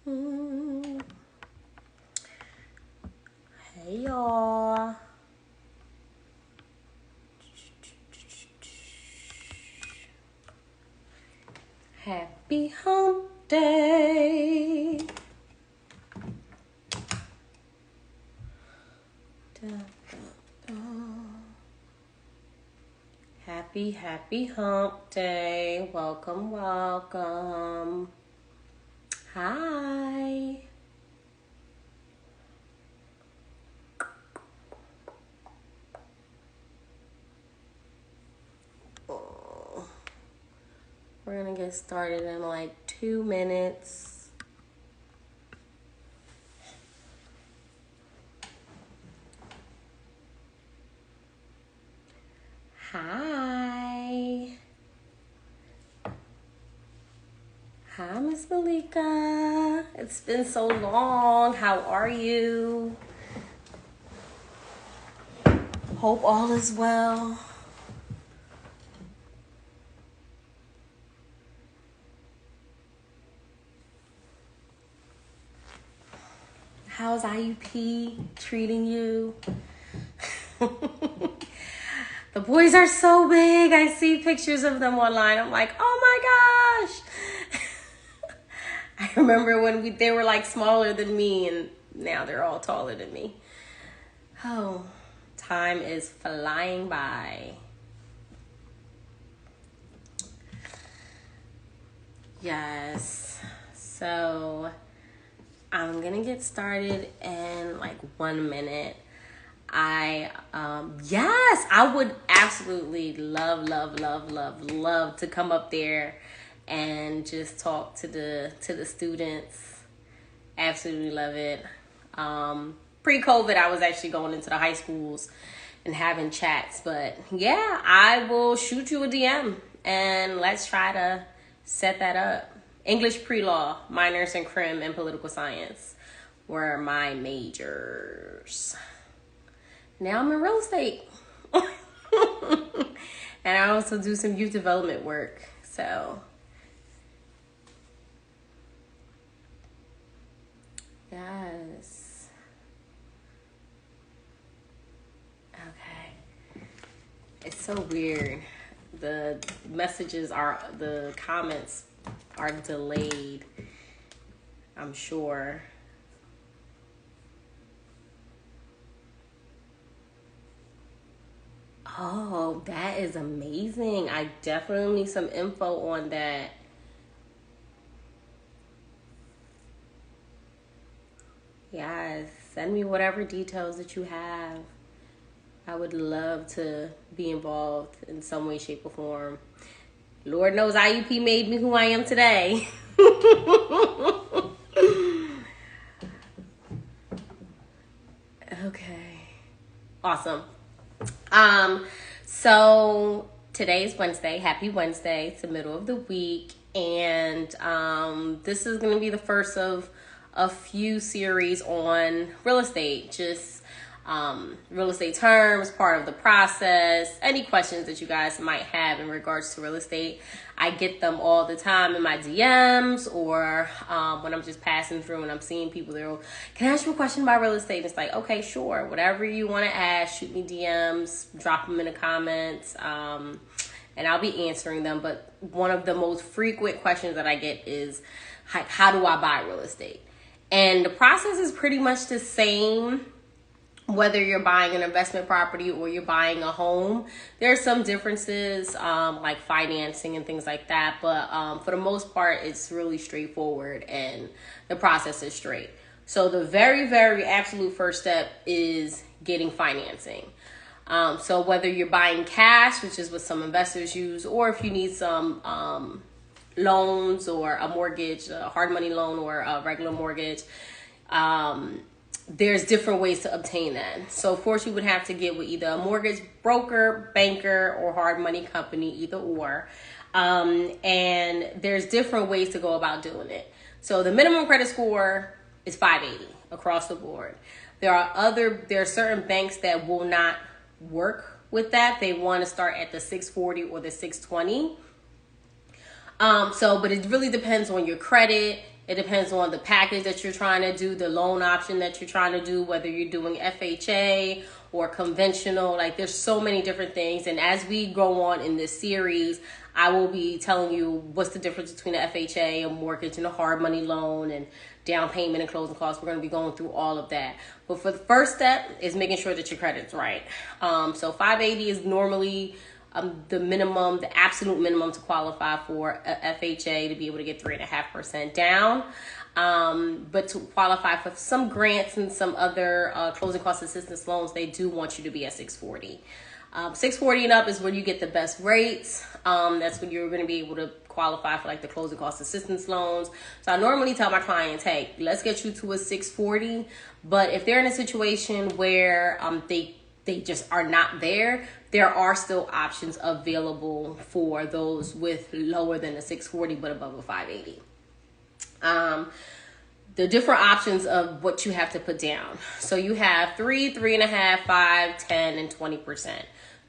Hey y'all. Happy hump day. Happy hump day. Welcome. Hi. We're gonna get started in like 2 minutes. Hi. Hi, Miss Malika. It's been so long. How are you? Hope all is well. How's IUP treating you? The boys are so big. I see pictures of them online. I'm like, oh my gosh. I remember when they were like smaller than me, and now they're all taller than me. Oh, time is flying by. Yes. So I'm gonna get started in like 1 minute. Yes, I would absolutely love to come up there and just talk to the students. Absolutely love it. Pre-COVID, I was actually going into the high schools and having chats, but yeah, I will shoot you a DM and let's try to set that up. English pre-law, minors in crim, and political science were my majors. Now I'm in real estate. And I also do some youth development work. So, yes. Okay. It's so weird. The comments are delayed, I'm sure. Oh, that is amazing. I definitely need some info on that. Yes, send me whatever details that you have. I would love to be involved in some way, shape, or form. Lord knows IUP made me who I am today. Okay. Awesome. So today's Wednesday. Happy Wednesday. It's the middle of the week. And this is going to be the first of a few series on real estate. Just real estate terms, part of the process, any questions that you guys might have in regards to real estate. I get them all the time in my DMs or when I'm just passing through and I'm seeing people there. Can I ask you a question about real estate? It's like, okay, sure. Whatever you want to ask, shoot me DMs, drop them in the comments, and I'll be answering them. But one of the most frequent questions that I get is, how do I buy real estate? And the process is pretty much the same whether you're buying an investment property or you're buying a home. There are some differences like financing and things like that, but for the most part it's really straightforward and the process is straight. So the very absolute first step is getting financing. So whether you're buying cash, which is what some investors use, or if you need some loans or a mortgage, a hard money loan or a regular mortgage, there's different ways to obtain that. So of course you would have to get with either a mortgage broker, banker, or hard money company, either or. And there's different ways to go about doing it. So the minimum credit score is 580 across the board. There are certain banks that will not work with that. They want to start at the 640 or the 620. But it really depends on your credit. It depends on the package that you're trying to do, the loan option that you're trying to do, whether you're doing FHA or conventional. Like, there's so many different things. And as we go on in this series, I will be telling you what's the difference between an FHA, a mortgage, and a hard money loan, and down payment and closing costs. We're going to be going through all of that. But for the first step is making sure that your credit's right. So 580 is normally the minimum, the absolute minimum to qualify for a FHA, to be able to get 3.5% down. But to qualify for some grants and some other closing cost assistance loans, they do want you to be at 640. 640 and up is where you get the best rates. That's when you're going to be able to qualify for like the closing cost assistance loans. So I normally tell my clients, hey, let's get you to a 640. But if they're in a situation where they just are not there, there are still options available for those with lower than a 640 but above a 580. The different options of what you have to put down. So you have 3, 3.5, 5, 10, and 20%.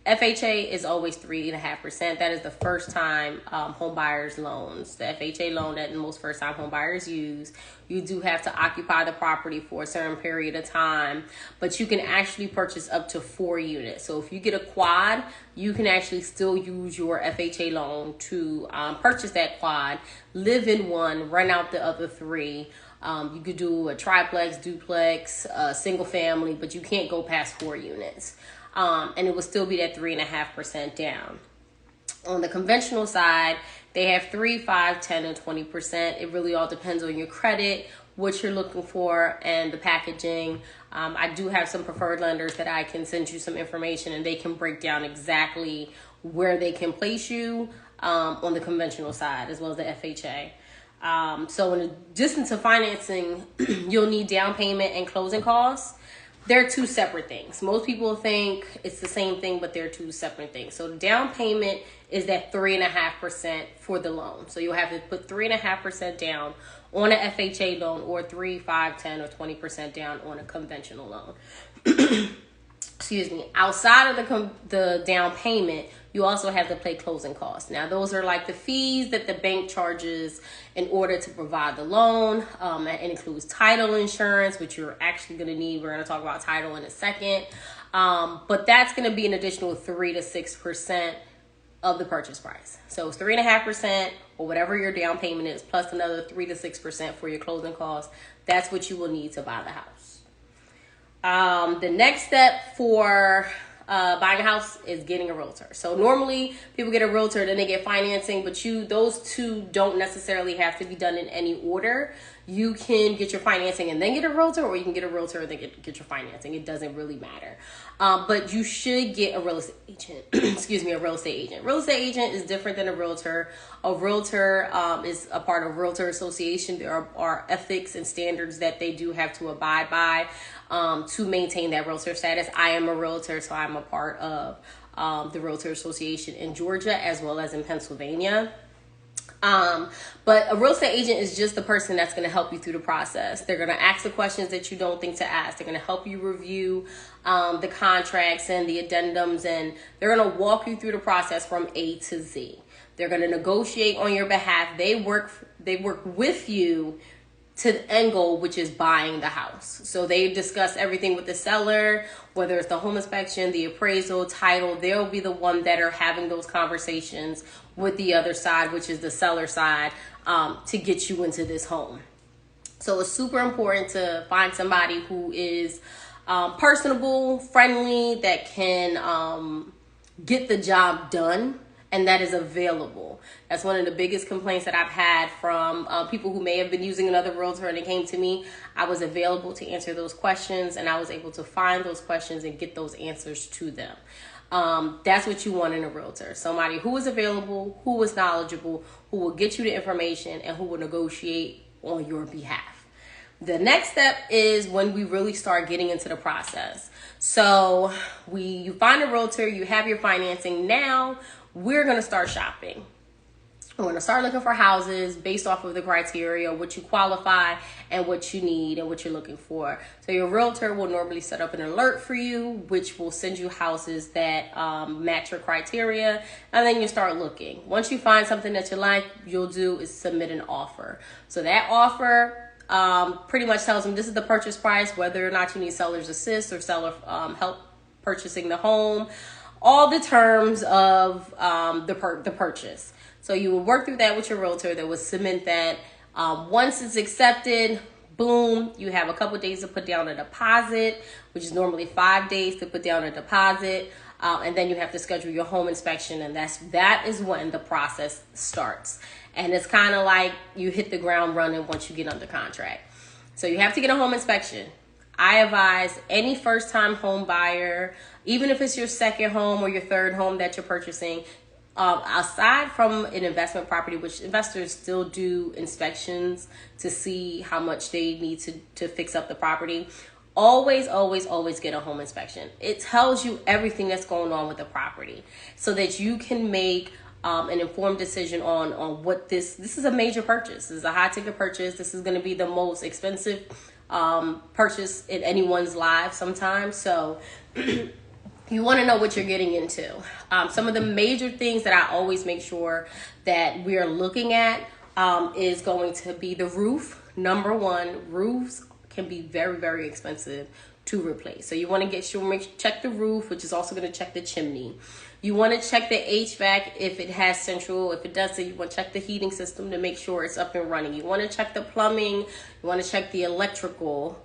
FHA is always 3.5%. That is the first time home buyers loans. The FHA loan that most first time home buyers use. You do have to occupy the property for a certain period of time, but you can actually purchase up to 4 units. So if you get a quad, you can actually still use your FHA loan to purchase that quad, live in one, rent out the other 3. You could do a triplex, duplex, single family, but you can't go past 4 units. And it will still be that 3.5% down. On the conventional side, they have 3, 5, 10, and 20%. It really all depends on your credit, what you're looking for, and the packaging. I do have some preferred lenders that I can send you some information, and they can break down exactly where they can place you on the conventional side as well as the FHA. So in addition to financing, you'll need down payment and closing costs. They're 2 separate things. Most people think it's the same thing, but they're 2 separate things. So down payment is that 3.5% for the loan. So you'll have to put 3.5% down on an FHA loan, or 3, 5, 10, or 20% down on a conventional loan. Excuse me. Outside of the down payment, you also have to pay closing costs. Now, those are like the fees that the bank charges in order to provide the loan. It includes title insurance, which you're actually going to need. We're going to talk about title in a second. But that's going to be an additional 3 to 6% of the purchase price. So it's 3.5% or whatever your down payment is, plus another 3 to 6% for your closing costs. That's what you will need to buy the house. The next step for buying a house is getting a realtor. So normally people get a realtor, then they get financing, but those 2 don't necessarily have to be done in any order. You can get your financing and then get a realtor, or you can get a realtor and then get your financing. It doesn't really matter. But you should get a real estate agent. Excuse me, a real estate agent. Real estate agent is different than a realtor. A realtor is a part of Realtor Association. There are ethics and standards that they do have to abide by to maintain that realtor status. I am a realtor, so I'm a part of the Realtor Association in Georgia as well as in Pennsylvania. But a real estate agent is just the person that's going to help you through the process. They're going to ask the questions that you don't think to ask. They're going to help you review the contracts and the addendums, and they're going to walk you through the process from A to Z. They're going to negotiate on your behalf. They work with you to the end goal, which is buying the house. So they discuss everything with the seller, whether it's the home inspection, the appraisal, title. They'll be the one that are having those conversations with the other side, which is the seller side, to get you into this home. So it's super important to find somebody who is personable, friendly, that can get the job done, and that is available. That's one of the biggest complaints that I've had from people who may have been using another realtor and they came to me. I was available to answer those questions, and I was able to find those questions and get those answers to them. That's what you want in a realtor. Somebody who is available, who is knowledgeable, who will get you the information, and who will negotiate on your behalf. The next step is when we really start getting into the process. So you find a realtor, you have your financing. Now we're going to start shopping. I'm going to start looking for houses based off of the criteria, what you qualify and what you need and what you're looking for. So your realtor will normally set up an alert for you, which will send you houses that match your criteria. And then you start looking. Once you find something that you like, you'll do is submit an offer. So that offer pretty much tells them this is the purchase price, whether or not you need seller's assist or seller help purchasing the home, all the terms of the purchase. So you will work through that with your realtor. That will submit that. Once it's accepted, boom, you have a couple of days to put down a deposit, which is normally 5 days to put down a deposit. And then you have to schedule your home inspection, and that is when the process starts. And it's kind of like you hit the ground running once you get under contract. So you have to get a home inspection. I advise any first-time home buyer, even if it's your second home or your third home that you're purchasing, aside from an investment property, which investors still do inspections to see how much they need to fix up the property, always get a home inspection. It tells you everything that's going on with the property so that you can make an informed decision on what this is a major purchase. This is a high ticket purchase. This is going to be the most expensive purchase in anyone's life sometimes. So you want to know what you're getting into. Some of the major things that I always make sure that we are looking at is going to be the roof. Number one, roofs can be very, very expensive to replace. So you want to check the roof, which is also going to check the chimney. You want to check the HVAC if it has central. If it doesn't, you want to check the heating system to make sure it's up and running. You want to check the plumbing. You want to check the electrical.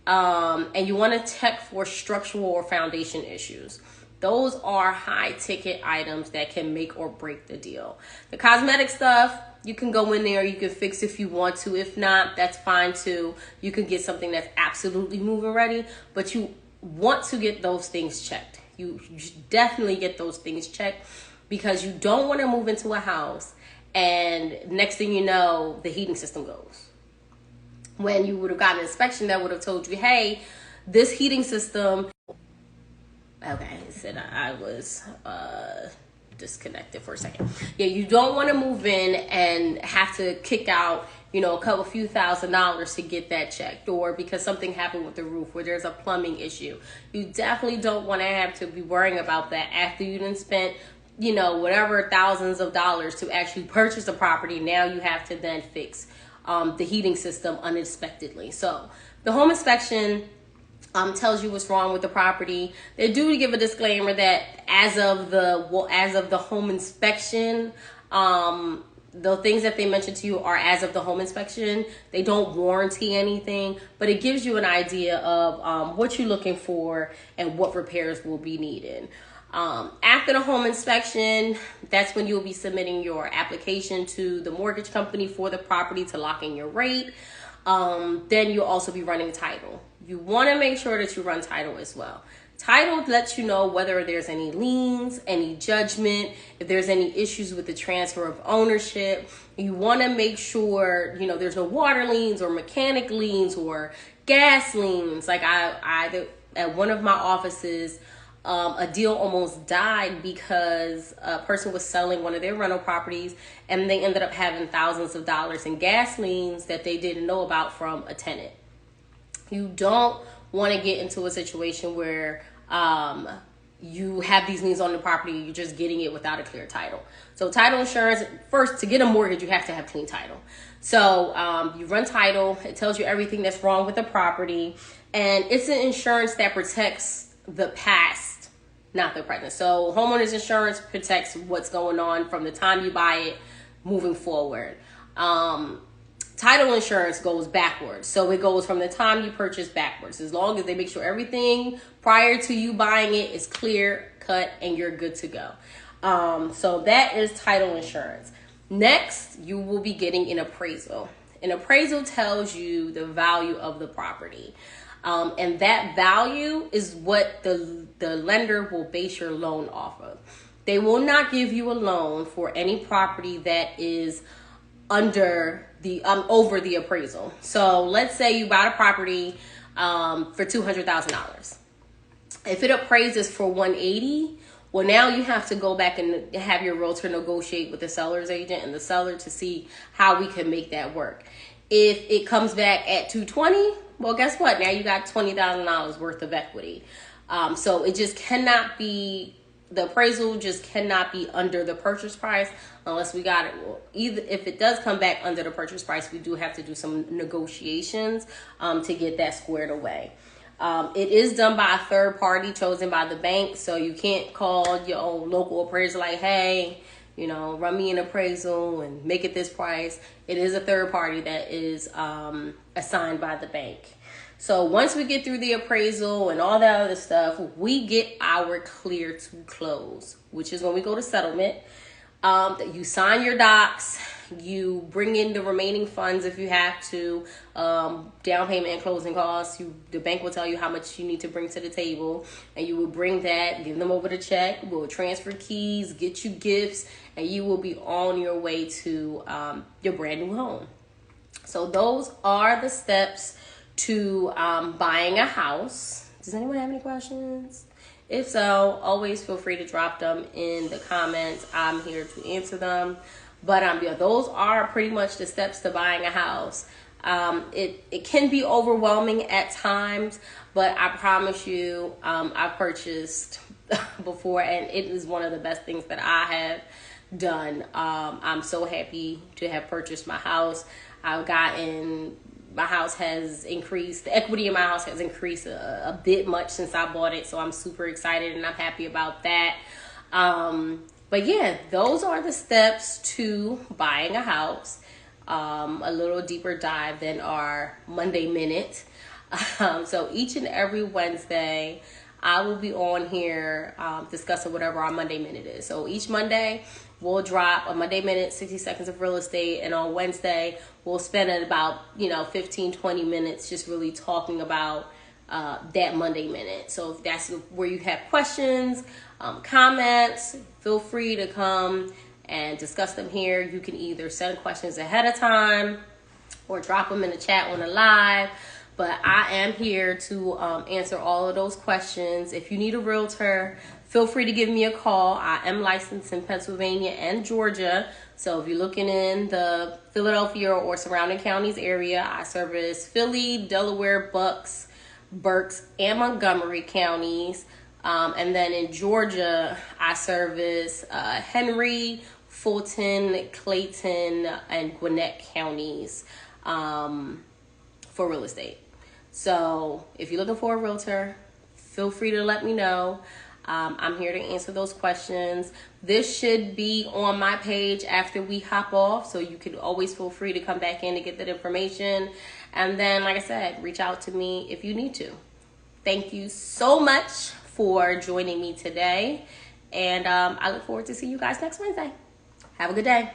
And you want to check for structural or foundation issues. Those are high ticket items that can make or break the deal. The cosmetic stuff, you can go in there, you can fix if you want to. If not, that's fine too. You can get something that's absolutely move-in ready, but you want to get those things checked. You definitely get those things checked because you don't want to move into a house and next thing you know, the heating system goes. When you would have gotten an inspection that would have told you, hey, this heating system, okay, it said I was disconnected for a second. Yeah, you don't want to move in and have to kick out, a few $1,000s to get that checked, or because something happened with the roof where there's a plumbing issue. You definitely don't want to have to be worrying about that after you done spent whatever thousands of dollars to actually purchase the property. Now you have to then fix the heating system unexpectedly. So the home inspection tells you what's wrong with the property. They do give a disclaimer that as of the home inspection, the things that they mention to you are as of the home inspection. They don't warranty anything, but it gives you an idea of what you're looking for and what repairs will be needed. After the home inspection, that's when you'll be submitting your application to the mortgage company for the property to lock in your rate. Then you'll also be running title. You want to make sure that you run title as well. Title lets you know whether there's any liens, any judgment, if there's any issues with the transfer of ownership. You want to make sure, there's no water liens or mechanic liens or gas liens. Like I at one of my offices, a deal almost died because a person was selling one of their rental properties and they ended up having thousands of dollars in gas liens that they didn't know about from a tenant. You don't want to get into a situation where you have these liens on the property, you're just getting it without a clear title. So title insurance, first, to get a mortgage, you have to have clean title. So you run title, it tells you everything that's wrong with the property, and it's an insurance that protects the past, not the present. So homeowners insurance protects what's going on from the time you buy it moving forward. Title insurance goes backwards. So it goes from the time you purchase backwards. As long as they make sure everything prior to you buying it is clear cut and you're good to go. So that is title insurance. Next, you will be getting an appraisal. An appraisal tells you the value of the property. And that value is what the lender will base your loan off of. They will not give you a loan for any property that is under the over the appraisal. So let's say you bought a property for $200,000. If it appraises for 180 Well, now you have to go back and have your realtor negotiate with the seller's agent and the seller to see how we can make that work. If it comes back at 220, well, guess what? Now you got $20,000 worth of equity. So it just cannot be, the appraisal just cannot be under the purchase price unless we got it. Well, either if it does come back under the purchase price, we do have to do some negotiations to get that squared away. It is done by a third party chosen by the bank, so you can't call your own local appraiser like, hey, you know, run me an appraisal and make it this price. It is a third party that is assigned by the bank. So once we get through the appraisal and all that other stuff, we get our clear to close, which is when we go to settlement. You sign your docs, you bring in the remaining funds if you have to, down payment and closing costs. The bank will tell you how much you need to bring to the table, and you will bring that, give them over the check, we'll transfer keys, get you gifts, and you will be on your way to your brand new home. So those are the steps to buying a house. Does anyone have any questions? If so, always feel free to drop them in the comments. I'm here to answer them. But yeah, those are pretty much the steps to buying a house. It can be overwhelming at times, but I promise you, I purchased before, and it is one of the best things that I have done. I'm so happy to have purchased my house. My house has increased. The equity in my house has increased a bit much since I bought it. So I'm super excited and I'm happy about that. But yeah, those are the steps to buying a house. A little deeper dive than our Monday Minute. So each and every Wednesday, I will be on here discussing whatever our Monday Minute is. So each Monday, we'll drop a Monday Minute, 60 seconds of real estate. And on Wednesday, we'll spend about 15-20 minutes just really talking about that Monday Minute. So if that's where you have questions, comments, feel free to come and discuss them here. You can either send questions ahead of time or drop them in the chat on the live. But I am here to answer all of those questions. If you need a realtor, feel free to give me a call. I am licensed in Pennsylvania and Georgia. So if you're looking in the Philadelphia or surrounding counties area, I service Philly, Delaware, Bucks, Berks, and Montgomery counties. And then in Georgia, I service Henry, Fulton, Clayton, and Gwinnett counties for real estate. So if you're looking for a realtor, feel free to let me know. I'm here to answer those questions. This should be on my page after we hop off, so you can always feel free to come back in to get that information. And then, like I said, reach out to me if you need to. Thank you so much for joining me today, and I look forward to seeing you guys next Wednesday. Have a good day.